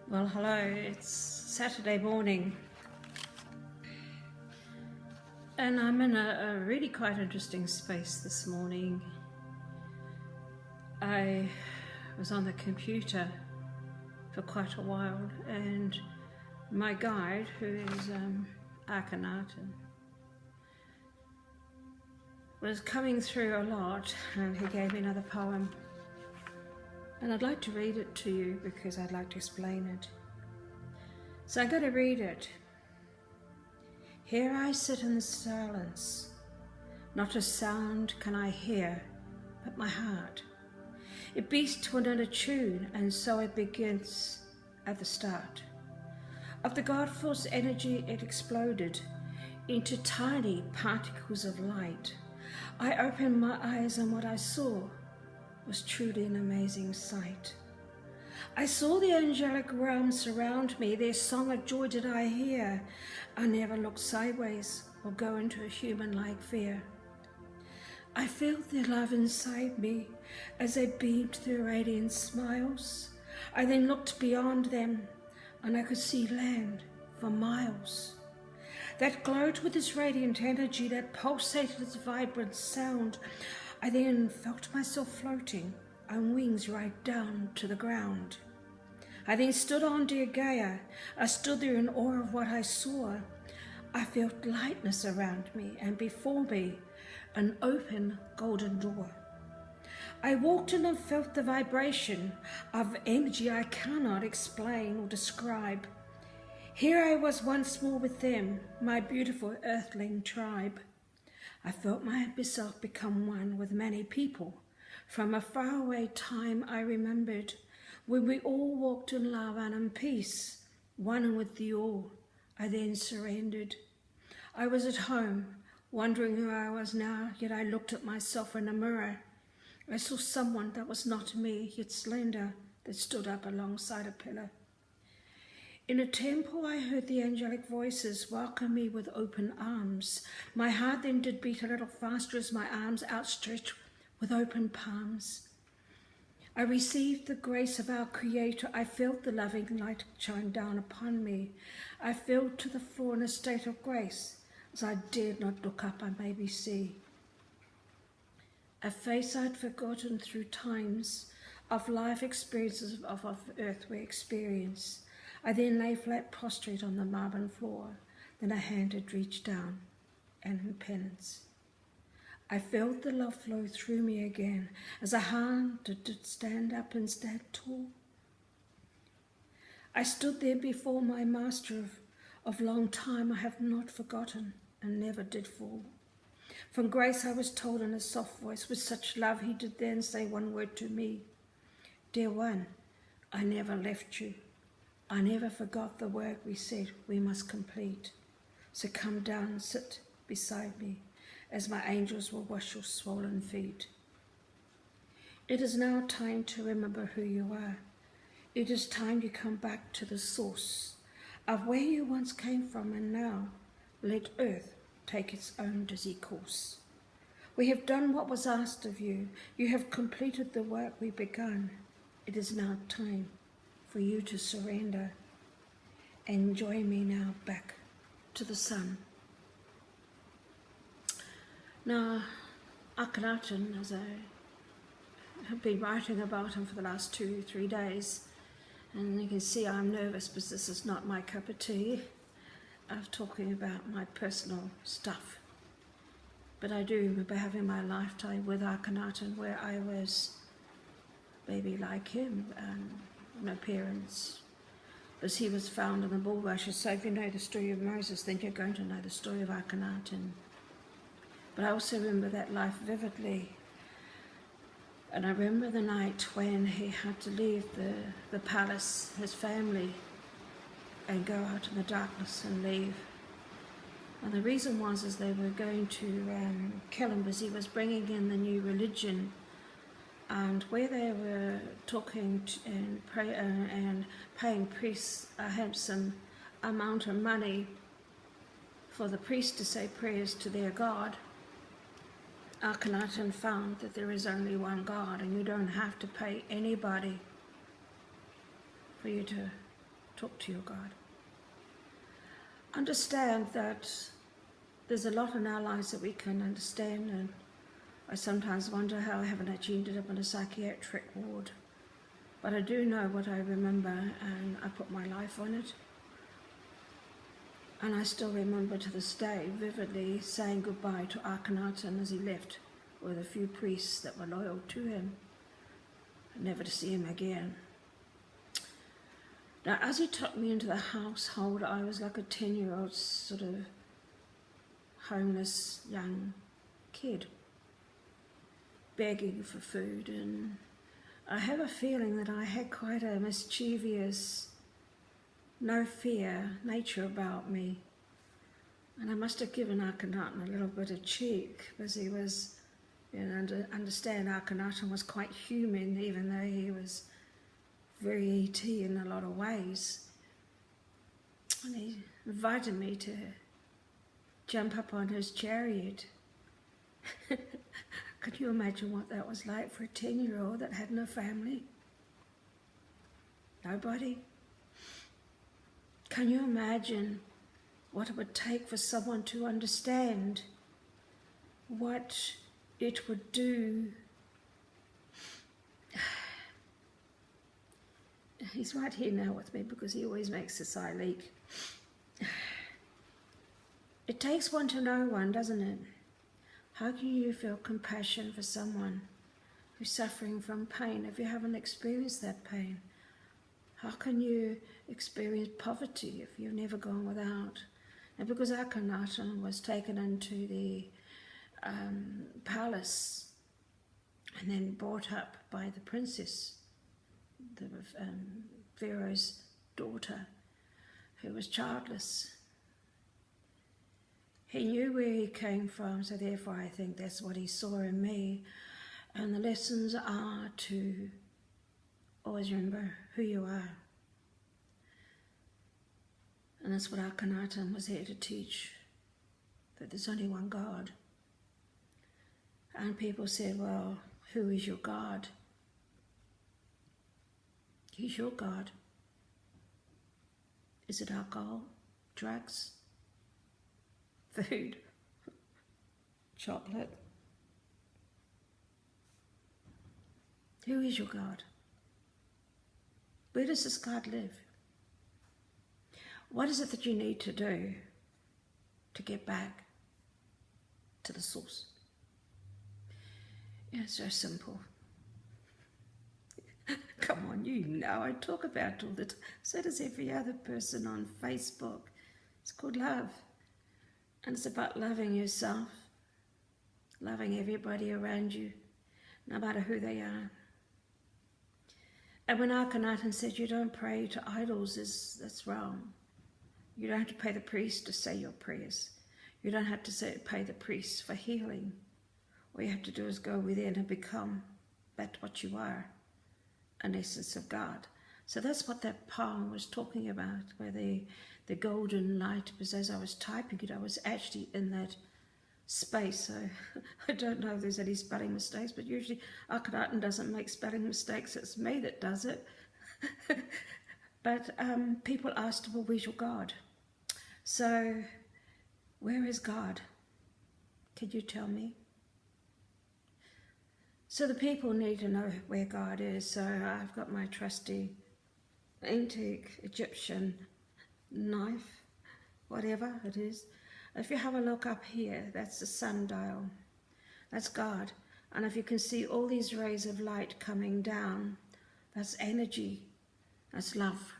Well, hello, it's Saturday morning and I'm in a really quite interesting space this morning. I was on the computer for quite a while and my guide, who is Akenhaten, was coming through a lot, and he gave me another poem. And I'd like to read it to you because I'd like to explain it. So I'm going to read it. Here I sit in the silence. Not a sound can I hear but my heart. It beats to another tune, and so it begins at the start. Of the God-force energy it exploded into tiny particles of light. I opened my eyes, and what I saw was truly an amazing sight. I saw the angelic realm surround me. Their song of joy did I hear. I never looked sideways or go into a human-like fear. I felt their love inside me as they beamed their radiant smiles. I then looked beyond them, and I could see land for miles that glowed with this radiant energy that pulsated its vibrant sound. I then felt myself floating on wings right down to the ground. I then stood on dear Gaia. I stood there in awe of what I saw. I felt lightness around me, and before me an open golden door. I walked in and felt the vibration of energy I cannot explain or describe. Here I was once more with them, my beautiful earthling tribe. I felt myself become one with many people. From a faraway time I remembered, when we all walked in love and in peace, one with the all. I then surrendered. I was at home, wondering who I was now, yet I looked at myself in a mirror. I saw someone that was not me, yet slender, that stood up alongside a pillar. In a temple I heard the angelic voices welcome me with open arms. My heart then did beat a little faster as my arms outstretched with open palms. I received the grace of our Creator. I felt the loving light shine down upon me. I fell to the floor in a state of grace, as I dared not look up, I maybe see a face I'd forgotten through times of life experiences of earth we experience. I then lay flat prostrate on the marble floor. Then a hand had reached down, and in penance I felt the love flow through me again, as a hand did stand up and stand tall. I stood there before my master of long time I have not forgotten, and never did fall. From grace I was told in a soft voice, with such love he did then say one word to me. Dear one, I never left you. I never forgot the work we said we must complete. So come down and sit beside me, as my angels will wash your swollen feet. It is now time to remember who you are. It is time you come back to the source of where you once came from, and now let earth take its own dizzy course. We have done what was asked of you. You have completed the work we begun. It is now time for you to surrender and join me now back to the sun. Now, Akenhaten, as I have been writing about him for the last 2-3 days, and you can see I'm nervous because this is not my cup of tea of talking about my personal stuff. But I do remember having my lifetime with Akenhaten, where I was baby like him, no parents, because he was found in the bulrushes. So if you know the story of Moses, then you're going to know the story of Akenhaten. But I also remember that life vividly. And I remember the night when he had to leave the palace, his family, and go out in the darkness and leave. And the reason was is they were going to kill him because he was bringing in the new religion. And where they were talking and paying priests a handsome amount of money for the priest to say prayers to their God, Akenhaten found that there is only one God, and you don't have to pay anybody for you to Talk to your God. Understand that there's a lot in our lives that we can understand, and I sometimes wonder how I haven't actually ended up in a psychiatric ward. But I do know what I remember, and I put my life on it. And I still remember to this day vividly saying goodbye to Akenhaten as he left with a few priests that were loyal to him, never to see him again. Now, as he took me into the household, I was like a 10-year-old sort of homeless young kid, begging for food, and I have a feeling that I had quite a mischievous, no fear nature about me. And I must have given Akenhaten a little bit of cheek, because he was, you know, understand Akenhaten was quite human, even though he was very E.T. in a lot of ways. And he invited me to jump up on his chariot. Could you imagine what that was like for a 10-year-old that had no family? Nobody? Can you imagine what it would take for someone to understand what it would do? He's right here now with me because he always makes this eye leak. It takes one to know one, doesn't it? How can you feel compassion for someone who's suffering from pain if you haven't experienced that pain? How can you experience poverty if you've never gone without? And because Akenhaten was taken into the palace and then brought up by the princess, the Pharaoh's daughter, who was childless, he knew where he came from, so therefore I think that's what he saw in me. And the lessons are to always remember who you are. And that's what Akenhaten was here to teach, that there's only one God. And people said, well, who is your God? He's your God. Is it alcohol, drugs, food, chocolate? Who is your God? Where does this God live? What is it that you need to do to get back to the source? It's so simple. Come on, you know I talk about all that. So does every other person on Facebook. It's called love. And it's about loving yourself, loving everybody around you, no matter who they are. And when Akenhaten said you don't pray to idols, that's wrong. You don't have to pay the priest to say your prayers. You don't have to pay the priest for healing. All you have to do is go within and become that what you are, an essence of God. So that's what that poem was talking about, where the golden light, because as I was typing it, I was actually in that space. So I don't know if there's any spelling mistakes, but usually Akenhaten doesn't make spelling mistakes. It's me that does it. But people asked, well, where's your God? So where is God? Could you tell me? So the people need to know where God is. So I've got my trusty antique Egyptian knife, whatever it is. If you have a look up here, that's the sundial. That's God. And if you can see all these rays of light coming down, that's energy. That's love.